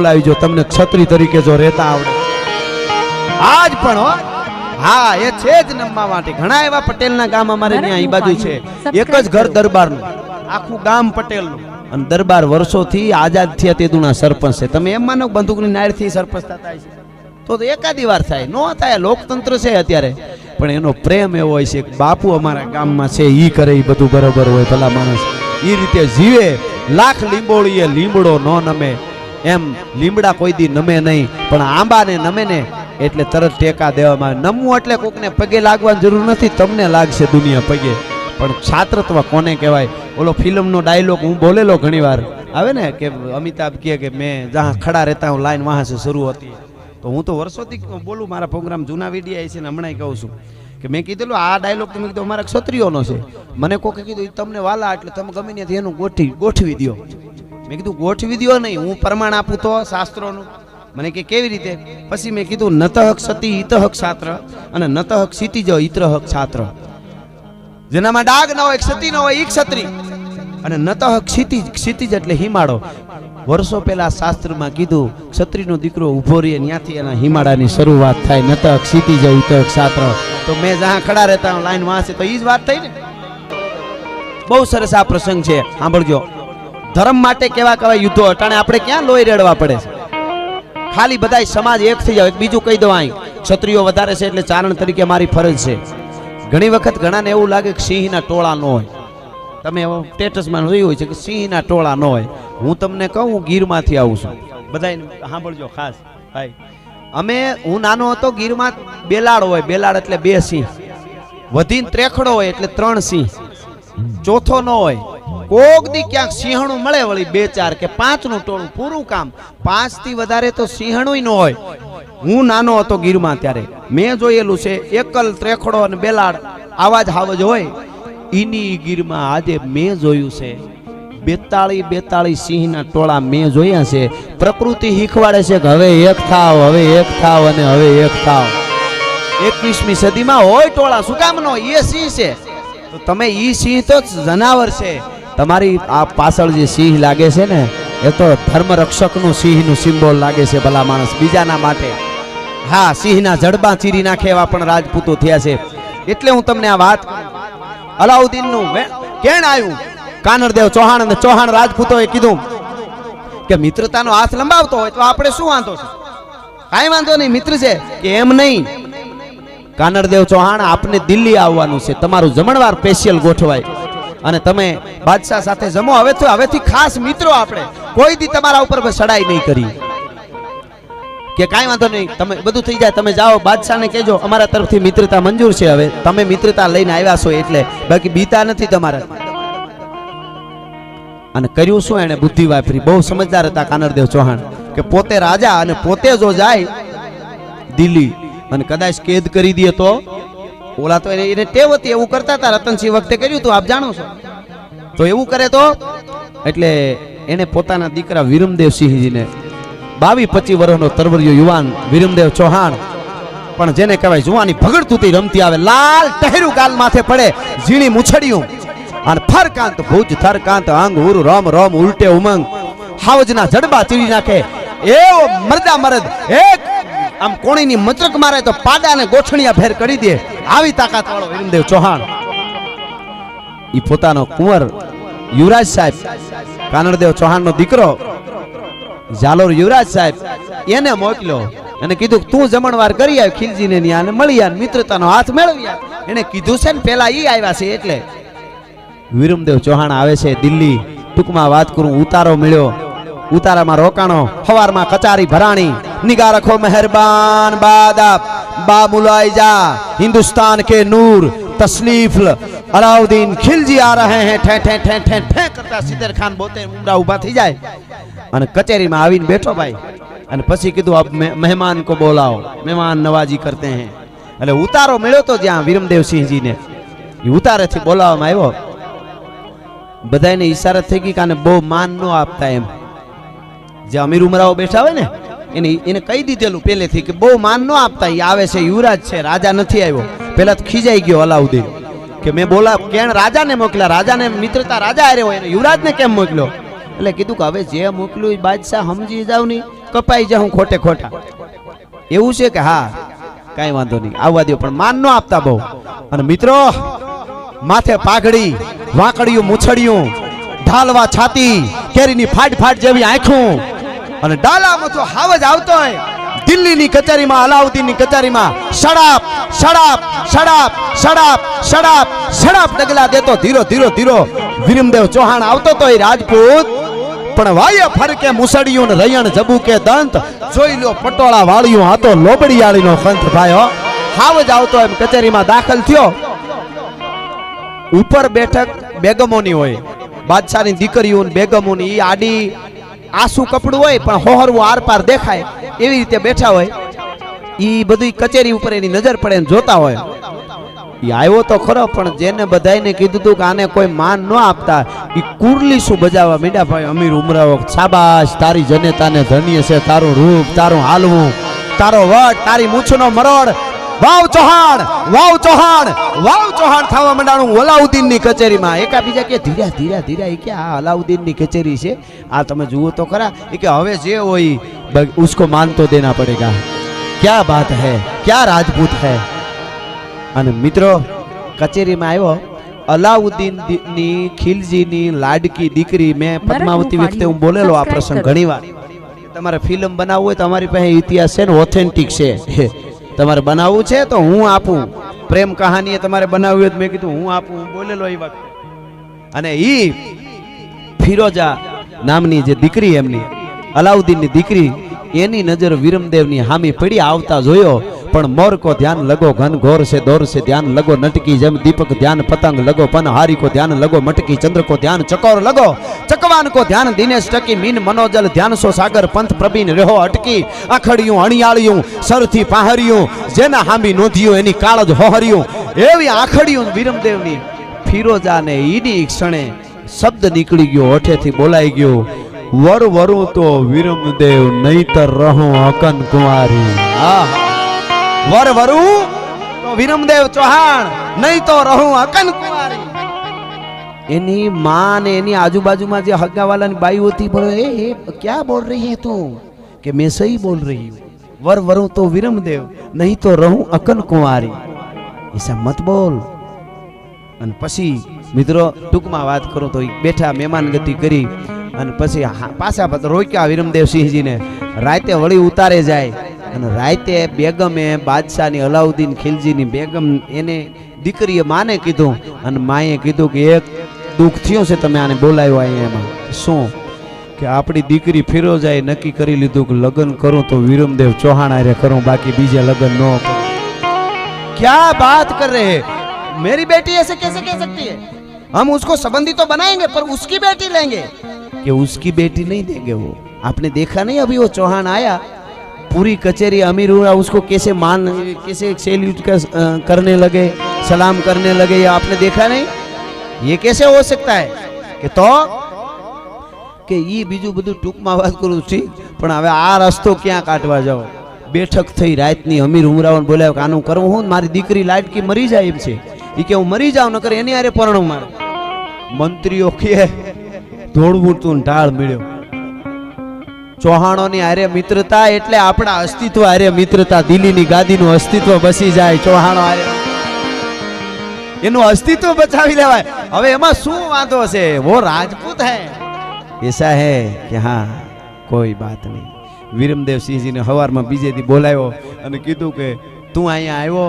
બોલાવી જો તમને ક્ષત્રિય તરીકે જો રહેતા આવડે આજ પણ હો હા એ છે જ નમવા માટે ઘણા એવા પટેલના ગામ અમારે ત્યાં ઈ બાજુ છે એક જ ઘર દરબારનું આખું ગામ પટેલનું અને દરબાર વર્ષોથી આઝાદ થયા તેદુના સરપંચ છે તમે એમ માનો બંદૂકની નાળથી સરપંચ થતા છે તો એકાદી વાર થાય નો થાય લોકતંત્ર છે અત્યારે પણ એનો પ્રેમ એવો હોય છે કે બાપુ અમારા ગામમાં છે ઈ કરે ઈ બધું બરોબર હોય ભલા માણસ ઈ રીતે જીવે લાખ લીંબોળીએ લીમડો નો નમે એમ લીમડા કોઈ દી નમે નહીં પણ આંબાને નમે ને એટલે તરત ટેકા દેવામાં નમવું એટલે કોકને પગે લાગવાની જરૂર નથી તમને લાગશે દુનિયા પગે પણ છાત્રત્વ કોને કહેવાય ઓલો ફિલ્મનો ડાયલોગ હું બોલેલો ઘણીવાર આવે ને કે અમિતાભ કહે કે મેં જहाँ खड़ा रहता हूँ लाइन वहाँ से शुरू होती है તો હું તો વર્ષોથી બોલું મારા પ્રોગ્રામ જૂના વિડીયો છે ને હમણાં કહું છું કે મેં કીધેલું આ ડાયલોગ તમે કીધું અમારા ક્ષત્રિયોનો છે મને કોકે કીધું તમને વાલા એટલે તમે ગમે ત્યાંથી એનું ગોઠવી દો મેં કીધું ગોઠવી દો નહીં હું પ્રમાણ આપું તો શાસ્ત્રોનું મને કે કેવી રીતે પછી મેં કીધું નતઃ ક્ષતિ ઇતઃ ક્ષાત્ર અને નતઃ ક્ષિતિજ ઇતઃ ક્ષાત્ર જેનામાં ડાગ ન હોય ક્ષતિ ન હોય ઈ ક્ષત્રિ અને નતઃ ક્ષિતિજ એટલે હિમાળો વર્ષો પહેલા શાસ્ત્રમાં કીધું ક્ષત્રિયનો દીકરો ઉભો રહે ત્યાંથી એના હિમાળાની શરૂઆત થાય નતઃ ક્ષિતિજ ઇતઃ ક્ષાત્ર તો મેં જहाँ ખડા રહેતા હું લાઈન વાંચે તો ઈ જ વાત થઈ ને બહુ સરસ આ પ્રસંગ છે સાંભળજો ધર્મ માટે કેવા કેવા યુદ્ધો અટાણે આપણે ક્યાં લોહી રેડવા પડે છે ખાલી બધાય સમાજ એક થઈ જાવ બીજું કહી દો અહીં ક્ષત્રિયો વધારે છે એટલે ચારણ તરીકે મારી ફરજ છે ઘણી વખત ઘણાને એવું લાગે કે સિંહના ટોળા ન હોય તમે સ્ટેટસમાં જોયું હોય છે કે સિંહના ટોળા ન હોય હું તમને કહું હું ગીરમાંથી આવું છું બધાય સાંભળજો ખાસ ભાઈ હું નાનો હતો ગીરમાં બેલાડ હોય બેલાડ એટલે 2 સિંહ વધીને ત્રેખડો હોય એટલે 3 સિંહ ચોથો ન હોય કોક દી ક્યાંક સિંહણું મળે વળી 2-4 કે 5 નું ટોળું પૂરું કામ 5 થી વધારે તો સિંહણું ન હોય હું નાનો હતો ગીરમાં ત્યારે મેં જોયેલું છે એકલ ત્રેખડો અને બેલાડ આવા જ હાવજ હોય ઈની ગીરમાં આજે મેં જોયું છે 42 સિંહના ટોળા મેં જોયા છે પ્રકૃતિ શીખવાડે છે કે હવે એક થાવ અને હવે એક થાવ 21મી સદીમાં હોય ટોળા શું કામ નો એ સિંહ છે તો તમે ઈ સિંહ તો જનાવર છે તમારી આ પાછળ જે સિંહ લાગે છે ને એ તો ધર્મ રક્ષકનું સિંહનું સિમ્બોલ લાગે છે ભલા માણસ બીજાના માટે હા સિંહના જડબા ચીરી નાખે એવા પણ રાજપૂતો થયા છે એટલે હું તમને આ વાત અલાઉદ્દીનનું કેણ આવ્યું કાનરદેવ ચૌહાણ અને ચૌહાણ રાજપૂતોએ કીધું કે મિત્રતાનો હાથ લંબાવતો હોય તો આપણે શું વાંધો છે કાંઈ વાંધો નહીં મિત્ર છે કે એમ નહીં કાનરદેવ ચૌહાણ આપને દિલ્હી આવવાનું છે તમારું જમણવાર સ્પેશિયલ ગોઠવાય અને તમે બાદશાહ સાથે જમો હવેથી ખાસ મિત્રો આપણે કોઈ દી તમારા ઉપર સડાઈ નહીં કરી કે કાંઈ વાંધો નહીં તમે બધું થઈ જાય તમે જાઓ બાદશાહને કહેજો અમારા તરફથી મિત્રતા મંજૂર છે હવે તમે મિત્રતા લઈને આવ્યા છો એટલે બાકી બીતા નથી તમારા અને કર્યું શું એને બુદ્ધિ વાપરી બહુ સમજદાર હતા કાનરદેવ ચૌહાણ કે પોતે રાજા અને પોતે જો જાય દિલ્હી અને કદાચ કેદ કરી દે તો ઓલા તો એને ટેવ હતી એવું કરતા હતા રતનસિંહ વખતે કર્યું તું આપ જાણો છો તો એવું કરે તો એટલે એને પોતાના દીકરા વિરમદેવસિંહજીને 22-25 વર્ષનો તરવરિયો યુવાન વિરમદેવ ચૌહાણ પણ જેને કહેવાય જુવાની ભગડતુતી રમતી આવે લાલ ટહેરું ગાલ માથે પડે ઝીણી મૂછડિયું અને ફરકાંત ભુજ થરકાંત અંગ ઉરુ રમ રમ ઉલટે ઉમંગ હાવજના જડબા ચીરી નાખે એવો મરદા મરદ એક આમ કોણીની મચરક મારે તો પાડાને ગોઠણિયા ભેર કરી દે આવી તાકાત વાળો વિરમદેવ ચૌહાણ ઈ પોતાનો કુંવર યુવરાજ સાહેબ કાનરદેવ ચૌહાણનો દીકરો જાલોર યુવરાજ સાહેબ એને મોકલ્યો અને કીધું તું જમણવાર કરી આવ ખીલજીને ન્યા અને મળી આવ મિત્રતાનો હાથ મેળવી આવ એને કીધું છે ને પેલા ઈ આવ્યા છે એટલે વિરમદેવ ચૌહાણ આવે છે દિલ્હી ટૂંકમાં વાત કરું ઉતારો મળ્યો ઉતારામાં રોકાણો હવારમાં કચારી ભરાણી નિગાહ રખો મહેરબાન બાદાબ બા મુલાઈ જા हिंदुस्तान के नूर तसलीफ अलाउद्दीन खिलजी आ रहे हैं ठे ठे ठे ठे ठे करता सिद्दर खान बोते मुंडा ऊभा થઈ જાય અને કચેરીમાં આવીને બેઠો ભાઈ અને પછી કીધું અબ મહેમાન કો બોલાવો મહેમાન નવાજી કરતે हैं એટલે ઉતારો મળ્યો તો જ્યાં વિરમદેવસિંહજીને એ ઉતારેથી બોલાવવામાં આવ્યો બધાને ઈશારત થઈ ગઈ કાને બહુ માન ન આપતા એમ જે અમીર ઉમરાઓ બેઠા હોય ને એને કહી દીધેલું પહેલેથી કે બહુ માન ન આપતા એ આવે છે યુવરાજ છે રાજા નથી આવ્યો પહેલા તો ખીજાઈ ગયો અલાઉદ્દીન કે મેં બોલા કેણ રાજાને મોકલ્યા રાજાને મિત્રતા રાજા હારે હોય યુવરાજને કેમ મોકલ્યો એટલે કીધું કે હવે જે મોકલ્યું એ બાદશાહ સમજી જાવ નહીં કપાઈ જાઉં ખોટે ખોટા એવું છે કે હા કાંઈ વાંધો નહીં આવવા દો, પણ માન ન આપતા બહુ. અને મિત્રો માથે પાઘડી, વાંકડિયું મૂછડિયું, ઢાલવા છાતી, કેરીની ફાટ ફાટ જેવી આંખું અને ડાલામાં તો હાવજ આવતો હોય. દિલ્હીની કચેરીમાં, અલાઉદ્દીનની કચેરીમાં શરાબ શરાબ શરાબ શરાબ શરાબ શરાબ ડગલા દેતો ધીરો ધીરો ધીરો વિરમદેવ ચૌહાણ આવતો તો એ રાજપૂત. પણ વાય ફરકે મુસડિયું ને રયણ જબુકે દંત, જોઈ લો પટોળા વાળ્યું આ તો લોબડિયાળીનો ખંત ભાઈ. હાવજ આવતો એમ કચેરીમાં દાખલ થયો. ઉપર બેઠક બેગમોની હોય, બાદશાહની દીકરીઓ ને બેગમોની. ઈ આડી આસુ કપડું હોય પણ હોહરવું આર પાર દેખાય એવી રીતે બેઠા હોય. ઈ બધી કચેરી ઉપર એની નજર પડે ને જોતા હોય. ઈ આવ્યો તો ખરો, પણ જેને બધાઈને કીધું તું કે આને કોઈ માન ન આપતા, ઈ કુરલી શું બજાવવા મીડા ભાઈ. અમીર ઉમરાવો શાબાશ, તારી જનેતાને ધન્ય છે, તારું રૂપ, તારું હાલવું, તારો વટ, તારી મૂછનો મરોડ. વાવ ચૌહાણ, વાવ ચૌહાણ, વાવ ચૌહાણ થવા માંડાણું અલાઉદ્દીનની કચેરીમાં. એકાબીજા કે ધીરા ધીરા ધીરા, એ કે આ અલાઉદ્દીનની કચેરી છે, આ તમે જુઓ તો ખરા. એ કે હવે જે હોય ઉસકો માન તો દેના પડેગા. ક્યા બાત હૈ, ક્યા રાજપૂત હૈ. અને મિત્રો કચેરીમાં આવ્યો. અલાઉદ્દીનની ખિલજીની લાડકી દીકરી, મેં પદ્માવતી વખતે હું બોલેલો આ પ્રસંગ ઘણીવાર. તમારે ફિલ્મ બનાવવું હોય તો અમારી પાસે ઇતિહાસ છે ને, ઓથેન્ટિક છે. તમારે બનાવવું છે તો હું આપું. પ્રેમ કહાની તમારે બનાવવી હોય તો મેં કીધું હું આપું, હું બોલેલો એ વખતે. અને ઈ ફિરોજા નામની જે દીકરી, એમની અલાઉદ્દીનની દીકરી, એની નજર વિરમદેવની હામી પડી આવતા જોયો. પણ મોર કો ધ્યાન લગો ઘન ઘોર से दौर से ध्यान लगो नटकी जम दीपक ध्यान पतंग लगो पन हारी को ध्यान लगो मटकी चंद्र को ध्यान चकोर लगो चकवान को ध्यान दिनेश टकी मीन मनोजल ध्यान सो सागर पंथ प्रवीण रहो अटकी आखड़ियों अणियाळियों सरथी पहाड़ियों जेना हामी नोधियो एनी काळज होहरियों एवी आखड़ियों विरमदेवनी फिरोजाने ईनी क्षणे शब्द निकली गयो, ओठेथी बोलाई गयो, वर वरु तो विरमदेव नहीतर रहूं अकन कुंवारी. वर वरु तो विरमदेव चौहान नहीं तो रहूं अकन कुंवारी. एनी मां ने एनी आजूबाजू में जो हगावाला की बाई होती, बोले ए क्या बोल रही है तू? कि मैं सही बोल रही हूँ. वर वरु तो विरमदेव नहीं तो रहूं अकन कुंवारी. ऐसा मत बोल. अन पछी मित्रों टूक में बात करो तो बैठा मेहमान गति करी अन पछी पाछा रोक्या विरमदेव सिंहजी ने. राते वળી उतारे जाए અને રાતે બેગમે બાદશાહની અલાઉદ્દીન ખિલજીની બેગમ એને દીકરીએ માને કીધું અને માએ કીધું કે એક દુઃખ થયું છે, તમે આને બોલાવ્યો અહીંયા. એમાં શું કે આપણી દીકરી ફિરોજાએ નક્કી કરી લીધું કે લગ્ન કરું તો વિરમદેવ ચૌહાણ હારે કરું, બાકી બીજા લગ્ન ન કરું. क्या बात कर रहे हैं? मेरी बेटी ऐसे कैसे कह सकती है? हम उसको संबंधी तो बनाएंगे पर उसकी बेटी लेंगे. कि उसकी बेटी नहीं देंगे. वो आपने देखा नहीं अभी वो चौहान आया, पूरी कचेरी अमीर हुआ, उसको कैसे मान कैसे सैल्यूट करने लगे, सलाम करने लगे, ये आपने देखा नहीं? ये कैसे हो सकता है? कि तो કે ઈ બીજું બધું ટૂંકમાં વાત કરું છું, પણ હવે આ રસ્તો ક્યાં કાઢવા જાવ? બેઠક થઈ રાતની, અમીર ઉમરાઓને બોલાવ્યો કે આનું કરવું હું, મારી દીકરી લાડકી મરી જાય એમ છે. એ કે હું મરી જાઉં, નકર એની હારે પરણું મારે. મંત્રીઓ કે ધોળવું તું ઢાળ મળ્યો. ચૌહાણોની હારે મિત્રતા એટલે આપણા અસ્તિત્વ હારે મિત્રતા. દિલ્હીની ગાદીનું અસ્તિત્વ બસી જાય ચૌહાણો હારે, એનું અસ્તિત્વ બચાવી લેવાય. હવે એમાં શું વાંધો છે? વો રાજપૂત હૈ. ऐसा है कि हाँ कोई बात नहीं. विरमदेव सिंहजी ने हवाરમાં બીજે દી બોલાવ્યો અને કીધું કે તું અહીંયા આવ્યો,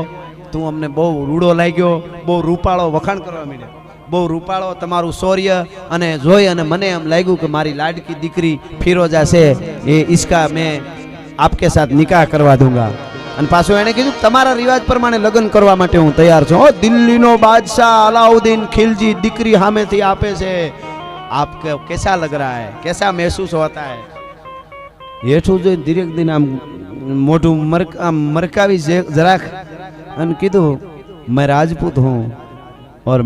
તું અમને બહુ રૂડો લાગ્યો, બહુ રૂપાળો વખાણ કરવા માંડ્યો, બહુ રૂપાળો તમારું શૌર્ય, અને જોઈ અને મને એમ લાગ્યું કે મારી લાડકી દીકરી ફિરોજા છે, એ इसका मैं आपके साथ निकाह करवा दूंगा. અને પાછું એને કીધું તમારા રિવાજ પ્રમાણે લગ્ન કરવા માટે હું તૈયાર છું. દિલ્હીનો બાદશાહ અલાઉદ્દીન ખિલજી દીકરી સામેથી આપે છે. आपको कैसा लग रहा है, कैसा महसूस होता है? हेठू जो धीरे दिन आम मोटू मरकावी जराक अन कीधु मैं राजपूत हूँ और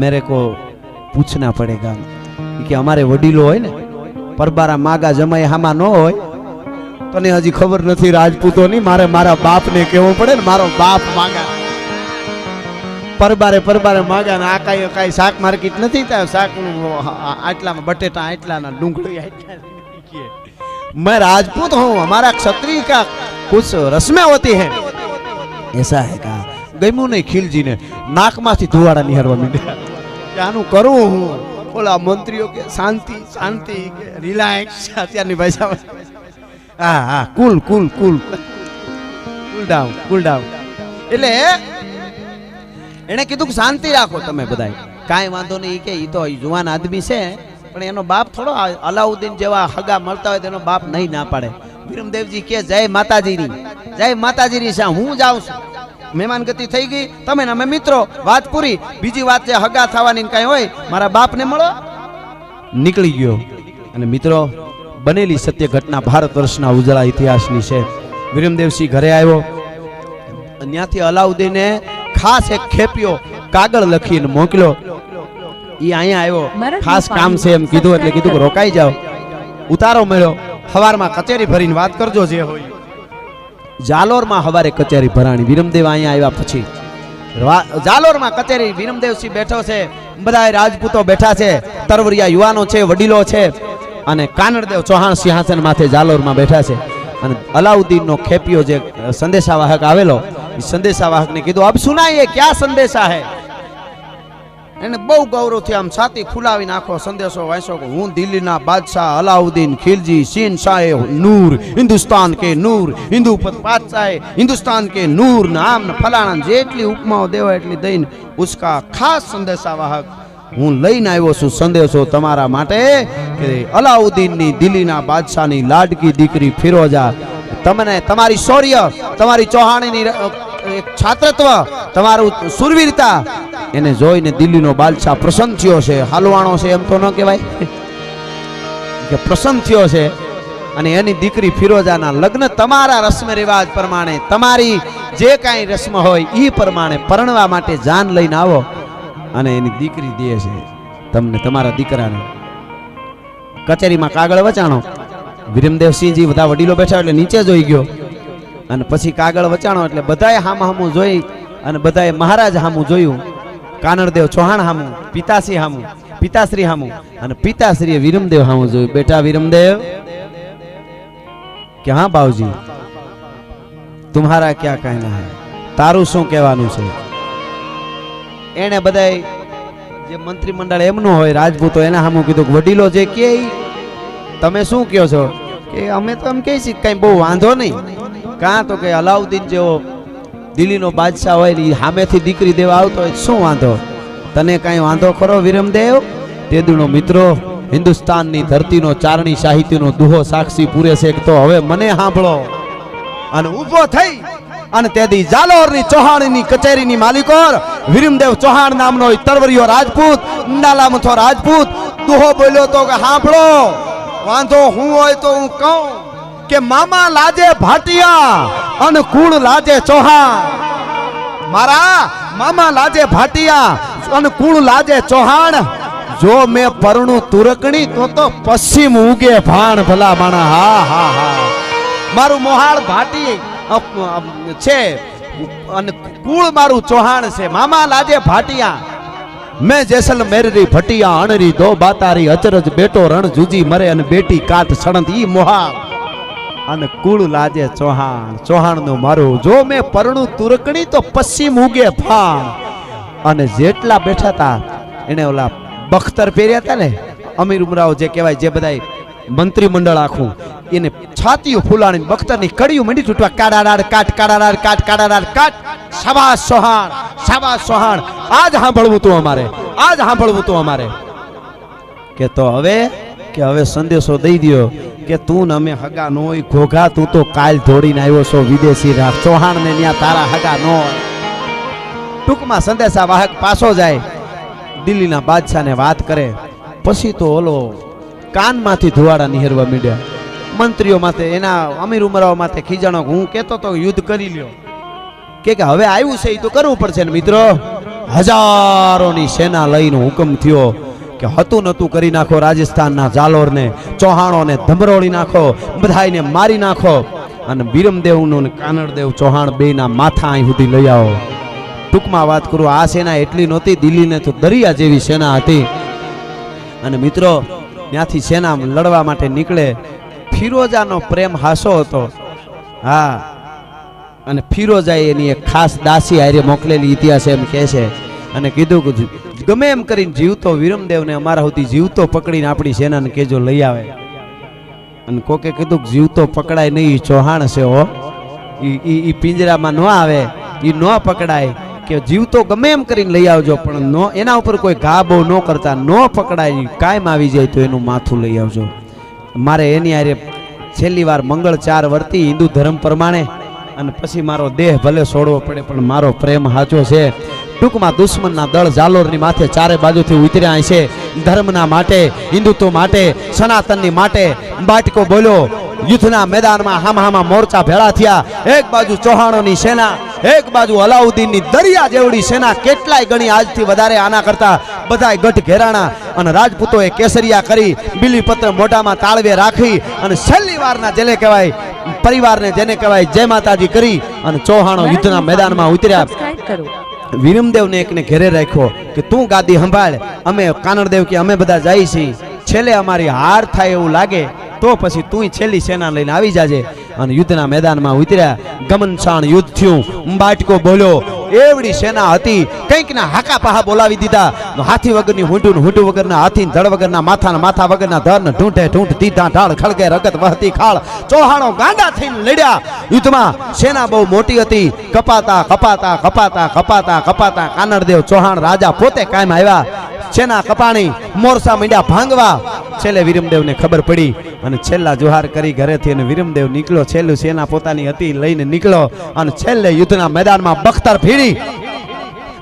मेरे को पूछना पड़ेगा कि हमारे वडीलो होय ने परबारा मागा जमाई हामा न होय तो ने हजी खबर नहीं राजपूतो नहीं, मारे मारा बाप ने कहवू पड़े ने मारो बाप मागा. परबारे परबारे मागा ने आ काई शाक मार्केट नहीं था, शाक आटला में बटेटा आटला ना डूंगળી आटला मैं राजपूत हूँ, हमारा क्षत्रिय का कुछ रस्में होती है। ऐसा है का गम्યું नहीं खिलजी ने नाक माथी धुवाड़ा निहरवा માંડ્યા કે આનું કરું હું ઓલા મંત્રીઓ કે શાંતિ શાંતિ કે રિલેક્સ અત્યારની ભાષામાં હા હા કુલ કુલ કુલ કુલ ડાઉન એટલે એને કીધું કે શાંતિ રાખો તમે બધાય કાંઈ વાંધો નહીં કે ઈ તો જુવાન આદમી છે પણ એનો બાપ થોડો અલાઉદ્દીન જેવા હગા મળતા હોય તેનો બાપ નહીં ના પાડે વિરમદેવજી કે જય માતાજીની શા હું જાઉં છું મહેમાન ગતિ થઈ ગઈ તમે ને અમે મિત્રો વાત પૂરી બીજી વાત જે હગા થવાની કાંઈ હોય મારા બાપને મળો નીકળી ગયો અને મિત્રો બનેલી સત્ય ઘટના ભારત વર્ષના ઉજળા ઇતિહાસની છે વિરમદેવસિંહ ઘરે આવ્યો ત્યાંથી અલાઉદ્દીને ખાસ એક ખેપિયો કાગળ લખીને મોકલ્યો ઈ અહીંયા આવ્યો ખાસ કામ છે એમ કીધું એટલે કીધું કે રોકાઈ જાઓ ઉતારો મળ્યો સવારમાં કચેરી ભરીને વાત કરજો જે હોય જાલોરમાં હવારે કચેરી ભરાણી વિરમદેવ અહીંયા આવ્યા પછી જાલોરમાં કચેરી વિરમદેવસિંહ બેઠો છે બધા રાજપૂતો બેઠા છે તરવરિયા યુવાનો છે વડીલો છે અને કાનડદેવ ચૌહાણ સિંહાસન માથે જાલોરમાં બેઠા છે અને અલાઉદ્દીનનો ખેપિયો જે સંદેશાવાહક આવેલો એ સંદેશાવાહકને કીધું અબ સુનાઈએ ક્યાં સંદેશા હે એને બહુ ગૌરવથી આમ છાતી ફૂલાવી નાખો સંદેશો વાંચ્યો કે હું દિલ્હીના બાદશાહ અલાઉદ્દીન ખિલજી શેનશાહ નૂર હિન્દુસ્તાન કે નૂર હિન્દુ બાદશાહ હિન્દુસ્તાન કે નૂર નામ ને ફલાણા જેટલી ઉપમાઓ દેવા એટલી દઈને ઉસકા ખાસ સંદેશાવાહક હું લઈને આવ્યો છું સંદેશો તમારા માટે કે અલાઉદ્દીનની દિલ્હીના બાદશાહની લાડકી દીકરી ફિરોજા તમને તમારી શૌર્ય તમારી ચૌહાણીની એક છાત્રત્વ તમારું સુરવીરતા એને જોઈને દિલ્હીનો બાદશાહ પ્રસન્ન થયો છે હાલવાણો છે એમ તો ન કહેવાય કે પ્રસન્ન થયો છે અને એની દીકરી ફિરોજાના લગ્ન તમારા રસ્મ રિવાજ પ્રમાણે તમારી જે કાંઈ રસ્મ હોય એ પ્રમાણે પરણવા માટે જાન લઈને આવો અને એની દીકરી દે છે તમને તમારા દીકરાને કચેરીમાં કાગળ વચાણો વિરમદેવસિંહજી બધા વડીલો બેઠા એટલે નીચે જોઈ ગયો અને પછી કાગળ વચાણો એટલે બધાએ હામું જોઈ અને બધાએ મહારાજ હામું જોયું કાનડદેવ ચૌહાણ હામું પિતાશ્રી હામું અને પિતાશ્રીએ વિરમદેવ હામું જોયું બેટા વિરમદેવ કે હા બાવજી તુમ્હારા ક્યાં કહેના હૈ તારું શું કહેવાનું છે એને બધાય જે મંત્રીમંડળ એમનું હોય રાજપૂતો એના હામું કીધું વડીલો જે કે તમે શું કહો છો કે અમે તો એમ કહી છીએ કઈ બહુ વાંધો નહીં કાં તો કે અલાઉદ્દીન જેવો દિલ્હીનો બાદશાહ હોય ને સામેથી દીકરી દેવા આવતો હોય શું વાંધો તને કાંઈ વાંધો ખરો વિરમદેવ તેદુનો મિત્રો હિન્દુસ્તાનની ધરતીનો ચારણી સાહિત્યનો દુહો સાક્ષી પૂરે છે તો હવે મને સાંભળો અને ઊભો થઈ અને તેદી જાલોરની ચૌહાણની કચેરીની માલિકો વિરમદેવ ચૌહાણ નામનો તરવરિયો રાજપૂત નાલામથો રાજપૂત દુહો બોલ્યો તો કે સાંભળો વાંધો હું હોય તો હું કહું કે મામા લાજે ભાટિયા અને કુળ લાજે ચૌહાણ મારા મામા લાજે ભાટિયા અને કુળ લાજે ચૌહાણ જો મેં પરણું તુરકણી તો પશ્ચિમ ઉગે ભાણ ભલા માણા હા હા હા મારું મોહાળ ભાટી છે અને કુળ મારું ચૌહાણ છે મામા લાજે ભાટિયા मैं जैसलमेर री भटिया अणरी दो बातारी अचरज बेटो रण जूजी मरे अन बेटी काट सड़ंत ई मोहा अन कुळ लाजे चौहाण चौहाण नो मारो जो मैं परणु तुरकणी तो पश्चिम उगे भाण अने जेटला बैठा था एने ओला बख्तर પહેર્યા હતા ને અમીર ઉમરાઓ જે કહેવાય જે બધાય મંત્રીમંડળ આખું એને છાતીઓ ફૂલાણી બખ્તરની કડીઓ મંડી તૂટવા કાડાડાડ કાટ કાડાડાડ કાટ કાડાડાડ કાટ શાબાશ ચૌહાણ આજ સાંભળવું તું અમારે કે તો હવે સંદેશો દઈ દ્યો કે તું ને અમે હગા નો હોય ઘોઘા તું તો કાલ ધોડીને આવ્યો છો વિદેશી રાખ ચૌહાણ ને ત્યાં તારા હગા નો હોય ટૂંકમાં સંદેશા વાહક પાછો જાય દિલ્હીના બાદશાહને વાત કરે પછી તો ઓલો કાનમાંથી ધુવાડા નિહરવા માંડ્યા મંત્રીઓ માથે એના અમીર ઉમરાઓ માથે ખીજાણો હું કહેતો તો યુદ્ધ કરી લ્યો કે હવે આવ્યું છે એ તો કરવું પડશે ને મિત્રો હજારોની સેના લઈને હુકમ થયો કે હતું નતું કરી નાખો રાજસ્થાનના જાલોરને ચૌહાણોને ધમરોળી નાખો બધાયને મારી નાખો અને વિરમદેવનો ને કાનડદેવ ચૌહાણ બેના માથા અહીં સુધી લઈ આવો ટૂંકમાં વાત કરું આ સેના એટલી નહોતી દિલ્હીને તો દરિયા જેવી સેના હતી અને મિત્રો ત્યાંથી સેના લડવા માટે નીકળે ફિરોજાનો પ્રેમ હાસો હતો. હા, અને ફિરોજાએ એની એક ખાસ દાસી હારે મોકલેલી ઇતિહાસ એમ કહે છે. અને કીધું કે ગમે એમ કરીને જીવતો વિરમદેવને અમારા સુધી જીવતો પકડીને આપણી સેનાને કેજો લઈ આવે. અને કોકે કીધું કે જીવતો પકડાય નહીં, ચૌહાણ છે હો, ઈ પિંજરામાં ન આવે, ઈ ન પકડાય, કે જીવતો ગમે એમ કરીને લઈ આવજો, પણ નો એના ઉપર કોઈ ઘા બહુ ન કરતા, ન પકડાય, કાયમ આવી જાય તો એનું માથું લઈ આવજો. મારે એની હારે છેલ્લી વાર મંગળ 4 વર્તી હિન્દુ ધર્મ પ્રમાણે, અને પછી મારો દેહ ભલે છોડવો પડે પણ મારો પ્રેમ સાચો છે. ટૂંકમાં દુશ્મનના દળ જાલોરની માથે ચારે બાજુથી ઉતર્યા છે. ધર્મના માટે, હિન્દુત્વ માટે, સનાતનની માટે બાટકો બોલ્યો. યુદ્ધના મેદાનમાં હામહામા મોરચા ભેળા થયા. એક બાજુ ચૌહાણોની સેના, એક બાજુ અલાઉદ્દીનની દરિયા જેવડી સેના, કેટલાય ગણી આજથી વધારે આના કરતા બધાય ગઢ ઘેરાણા. અને રાજપૂતોએ કેસરિયા કરી, બિલીપત્ર મોઢામાં તાળવે રાખી, અને છેલ્લી વારના જેને કહેવાય પરિવારને જેને કહેવાય જય માતાજી કરી, અને ચૌહાણો યુદ્ધના મેદાનમાં ઉતર્યા. વિરમદેવને એકને ઘેરે રાખ્યો કે તું ગાદી સંભાળ, અમે કાનડદેવ કે અમે બધા જઈએ છીએ, છેલ્લે અમારી હાર થાય એવું લાગે તો પછી તું છેલ્લી સેના લઈને આવી જાજે. અને યુદ્ધના મેદાનમાં ઉતર્યા. ગમનસાણ યુદ્ધ થયું. બાટકો બોલ્યો. એવડી સેના હતી, કંઈક ના હાકા પાહા બોલાવી દીધા. હાથી વગરની હુંડું, હુંડું વગરના હાથી, ધડ વગરના માથા, માથા વગરના ધર, ઢૂંઢે ઢૂંઢ, તીધા ઢાળ, ખળગે રગત વહતી ખાળ. ચૌહાણો ગાંડા થઈને લડ્યા યુદ્ધમાં. સેના બહુ મોટી હતી. કપાતા કપાતા કપાતા કપાતા કપાતા કાનડદેવ ચૌહાણ રાજા પોતે કાયમ આવ્યા. સેના કપાણી, મોરસા મીંડ્યા ભાંગવા. છેલ્લે વિરમદેવને ખબર પડી અને છેલ્લા જોહાર કરી ઘરેથી, અને વિરમદેવ નીકળ્યો. છેલ્લું સેના પોતાની હતી લઈને નીકળ્યો, અને છેલ્લે યુદ્ધના મેદાનમાં બખ્તર ભીડી,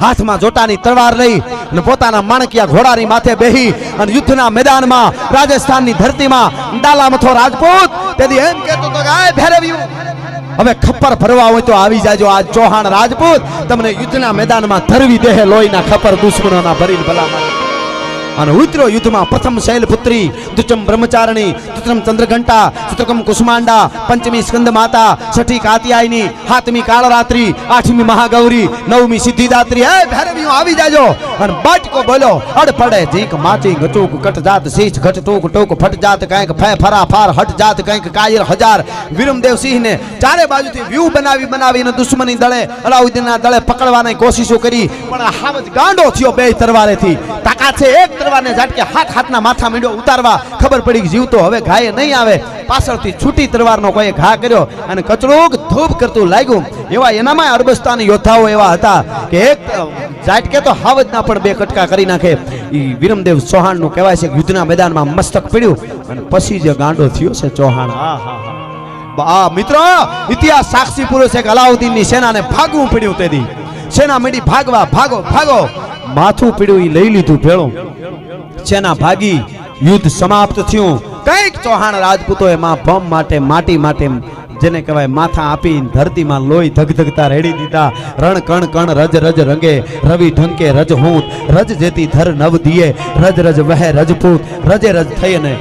હાથમાં જોટાની તલવાર લઈ, અને પોતાના માણકિયા ઘોડાની માથે બેહી, અને યુદ્ધના મેદાનમાં રાજસ્થાનની ધરતીમાં ડાલામથો રાજપૂત તેથી એમ કહેતો હતો કે આ ભેરવ્યું, હવે ખપ્પર ભરવા હોય તો આવી જાજો. આજ ચૌહાણ રાજપૂત તમને યુદ્ધના મેદાનમાં ધરવી દેહે લોહીના ખપ્પર દુશ્મનોના ભરીને ભલામણ. અને ઉતર્યો યુદ્ધમાં. પ્રથમ શૈલપુત્રી, દ્વિચમ બ્રહ્મચારણી, તૃતીયમ ચંદ્રઘંટા, ચતુર્થમ કુસુમાંડા, પંચમી સ્કંદ માતા, છઠ્ઠી કાત્યાયની, સાતમી કાળરાત્રી, આઠમી મહાગૌરી, નવમી સિદ્ધિદાત્રી. હે ભૈરવીઓ આવી જાજો. અને બાટકો બોલ્યો. અડ પડે જીક માચી ગચુક કટ જાત શીશ ઘટ ટૂક ટૂક ફટ જાત કંઈક ફે ફરા ફાર હટ જાત કંઈક કાયર હજાર. વિરમદેવ સિંહને ચારે બાજુથી વ્યૂહ બનાવીને દુશ્મની દળે, અલાઉદ્દીનના દળે પકડવાની કોશિશો કરી, પણ હાવજ ગાંડો થયો બે તરવારેથી. તાકાત છે એક તરવારને ઝાટકે હાથના માથા મીંડો ઉતારવા. ખબર પડી કે જીવતો હવે ઘાયે નહીં આવે. પાછળથી છૂટી તરવારનો કોઈ ઘા કર્યો અને કચડુક ધૂપ કરતું લાગ્યું. એવા એનામાં અરબસ્તાની યોદ્ધાઓ એવા હતા કે એક ઝાટકે તો હાવજના પણ બે કટકા કરી નાખે. ઈ વિરમદેવ ચૌહાણનું કહેવાય છે કે યુદ્ધના મેદાનમાં મસ્તક પડ્યું અને પછી જે ગાંડો થયો છે ચૌહાણ. મિત્રો, ઇતિહાસ સાક્ષી પૂરો છે કે અલાઉદ્દીનની સેનાને ભાગવું પડ્યું. તેથી સેના મીડી ભાગવા, ભાગો ભાગો. માથું પીડ્યું એ લઈ લીધું ભેળું. સેના ભાગી, યુદ્ધ સમાપ્ત થયું. કઈક ચૌહાણ રાજપૂતોએ માં ભમ માટે, માટી માટે જેને કહેવાય માથા આપી ધરતીમાં લોહી ધગધગતા રેડી દીધા. રણ કણ કણ રજ રજ રંગે, રવિ ઢંકે રજ હૂંત, રજ જેતી ધર નવ દિયે, રજ રજ વહે રજપૂત, રજે રજ થઈ. અને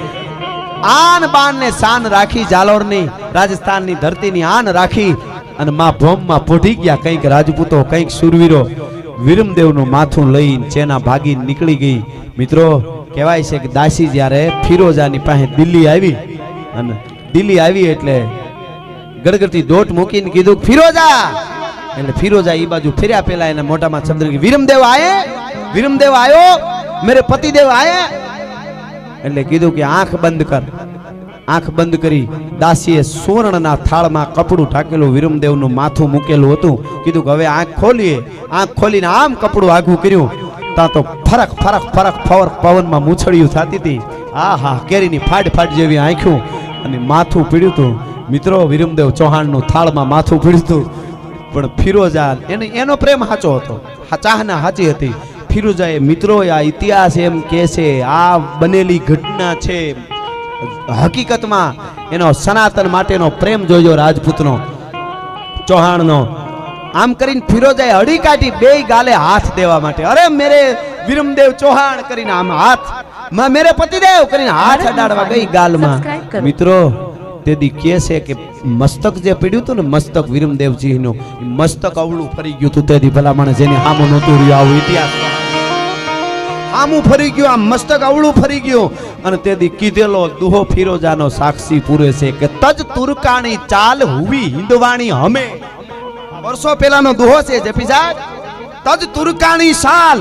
આન બાન ને શાન રાખી, જાલોરની રાજસ્થાનની ધરતીની આન રાખી, અને માં ભોમમાં પોઢી ગયા કંઈક રાજપૂતો, કંઈક સુરવીરો. વિરમદેવનું માથું લઈને સેના ભાગી નીકળી ગઈ. મિત્રો, કહેવાય છે કે દાસી જ્યારે ફિરોજાની પાસે દિલ્હી આવી, અને દિલ્હી આવી એટલે ગડગડતી દોટ મૂકીને કીધું ફિરોજા. એટલે ફિરોજા એ બાજુ ફેર્યા. પેલા એના મોઢામાં શબ્દ વિરમદેવ આયે, વિરમદેવ આયો, મેરે પતિદેવ આયે. એટલે કીધું કે આંખ બંધ કર. આંખ બંધ કરી દાસીએ સુવર્ણના થાળમાં કપડું ઢાકેલું વિરમદેવનું માથું મૂકેલું હતું. કીધું કે હવે આંખ ખોલીએ. આંખ ખોલીને આમ કપડું આઘું કર્યું. ત્યાં તો ફરક ફરક ફરક ફવર પવનમાં મૂછડિયું થતી હતી. આ હા, કેરીની ફાડ ફાડ જેવી આંખ્યું, અને માથું પીડ્યું હતું. મિત્રો, વિરમદેવ ચૌહાણનું થાળમાં માથું પીડ્યું હતું. પણ ફિરોજા એનો પ્રેમ સાચો હતો, ચાહના સાચી હતી. ફિરોજાએ, મિત્રો, આ ઇતિહાસ એમ કહે છે, આ બનેલી ઘટના છે. હકીકતમાં એનો સનાતન માટેનો પ્રેમ જોજો રાજપૂતનો, ચૌહાણનો. આમ કરીને ફિરોજાએ હડી કાઢી બે ગાલે હાથ દેવા માટે. અરે મેરે વિરમદેવ ચૌહાણ કરીને આમ હાથ, મેરે પતિદેવ કરીને હાથ અડાડવા ગઈ ગાલમાં. મિત્રો, તેથી કહે છે કે મસ્તક જે પડ્યું હતું ને, મસ્તક આમું ફરી ગયું, આમ મસ્તક અવળું ફરી ગયું. અને તેથી કીધેલો દુહો ફિરોજાનો સાક્ષી પૂરે છે કે તજ તુરકાણી ચાલ હુવી હિંદવાણી હમે. વર્ષો પહેલાનો દુહો છે જેપી સાહેબ. તજ તુરકાણી સાલ,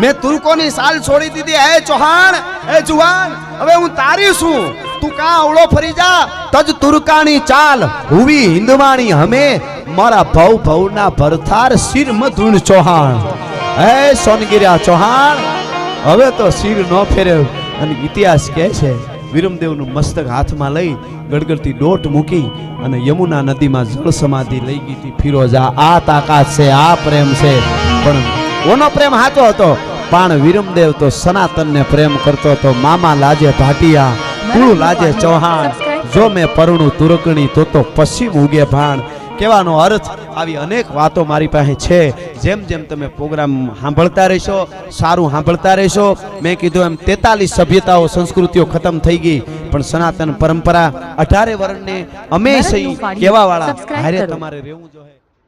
મેં તુર્કોની સાલ છોડી દીધી. હે ચૌહાણ, હે જુવાન, હવે હું તારી છું, તું કાં અવળો ફરી જા. તજ તુરકાણી ચાલ હુવી હિંદવાણી હમે, મારા ભવ ભવના ભરથાર શિર મધુન ચૌહાણ. હે સોનગીરા ચૌહાણ, હવે તો શિર ન ફેરવ. અને ઇતિહાસ કહે છે વિરમદેવનું મસ્તક હાથમાં લઈ ગડગડતી દોટ મૂકી અને યમુના નદીમાં જળ સમાધિ લઈ ગઈ હતી ફિરોજા. આ તાકાત છે, આ પ્રેમ છે. પણ કોનો પ્રેમ સાચો હતો? પણ વિરમદેવ તો સનાતનને પ્રેમ કરતો હતો. મામા લાજે ભાટિયા, કુળ લાજે ચૌહાણ, જો મેં પરણું તુરકણી તો પશ્ચિમ ઉગે ભાણ. કહેવાનો અર્થ આવી અનેક વાતો મારી પાસે છે. જેમ જેમ તમે પ્રોગ્રામ સાંભળતા રહેશો, સારું સાંભળતા રહેશો. મેં કીધું એમ 43 સભ્યતાઓ સંસ્કૃતિઓ ખતમ થઈ ગઈ, પણ સનાતન પરંપરા 18 વર્ણને અમે સહી કહેવા વાળા હારે તમારે રહેવું જોઈએ.